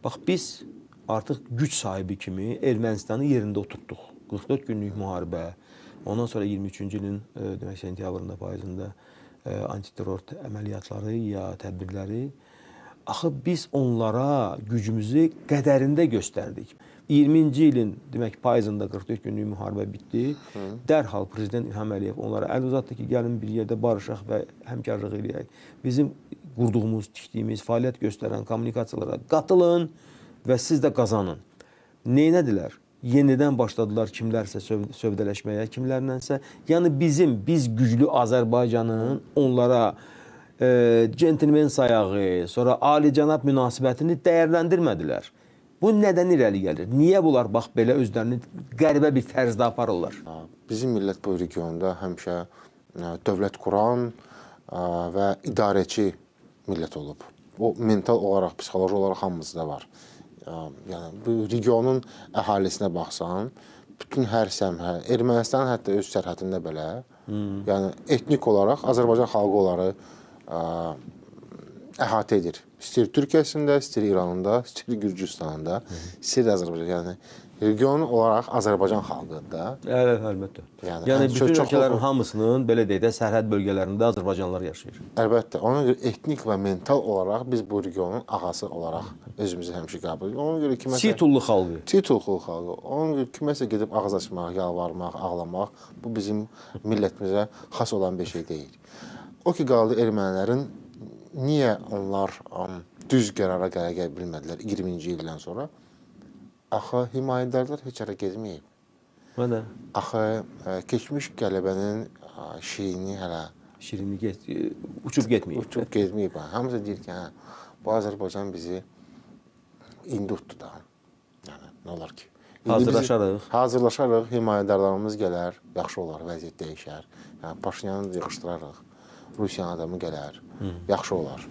Bax, biz artıq güc sahibi kimi Ermənistanı yerində oturtduq. 44 günlük müharibə, ondan sonra 23-cü ilin demək, sentyabrında, payızında antiterror əməliyyatları ya tədbirləri. Axı biz onlara gücümüzü qədərində göstərdik. 20-ci ilin demək, payızında 44 günlük müharibə bitdi. Dərhal Prezident İlham Əliyev onlara əl uzatdı ki, gəlin bir yerdə barışaq və həmkarlıq eləyək. Bizim qurduğumuz, tikdiyimiz, fəaliyyət göstərən kommunikasiyalara qatılın və siz də qazanın. Neynədilər? Yenidən başladılar kimlərsə sövdələşməyə, kimlərlənsə. Yəni biz güclü Azərbaycanın onlara centilmen sayağı, sonra alicənab münasibətini dəyərləndirmədilər. Bu nədən irəli gəlir? Niyə bunlar bax belə özlərini qəribə bir tərzdə aparırlar? Bizim millət bu regionda həmişə dövlət quran və idarəçi millət olub. O mental olaraq, psixoloji olaraq hamımızda var. Yəni bu regionun əhalisinə baxsan, bütün hər səmhə, Ermənistan hətta öz sərhədində belə, yəni etnik olaraq Azərbaycan xalqı onları əhatə edir. İstəyir Türkiyəsində, istəyir İranında, istəyir Gürcüstanında, istəyir Azərbaycan. Yəni region olaraq Azərbaycan xalqıdır. Əlbəttə. Yəni bütün ölkələrin hamısının belə deyək də sərhəd bölgələrində Azərbaycanlılar yaşayır. Əlbəttə. Ona görə etnik və mental olaraq biz bu regionun ağası olaraq özümüzü həmişə qəbul edirik. Ona görə kiməsə Titullu xalqı. Titullu xalqı. Ona görə kiməsə gedib ağız açmaq, yalvarmaq, ağlamaq bu bizim millətimizə xas olan bir şey deyil. O ki qaldı ermənilərin niyə onlar düz qərara gələ bilmədilər 20-ci ildən sonra? Axı himayədarlar heç yerə getməyib. Mədə? Axı keçmiş qələbənin şirini hələ şirini uçub getməyib. Uçub getməyib. Hamısı deyir ki, bu Azərbaycan bizi indi tutdu da. Yəni, nə olar ki? Hazırlaşarıq. Hazırlaşarıq, himayədarlarımız gələr, yaxşı olar, vəziyyət dəyişər. Yəni, Paşinyanı yığışdırarıq, Rusiyanın adamı gələr, yaxşı olar.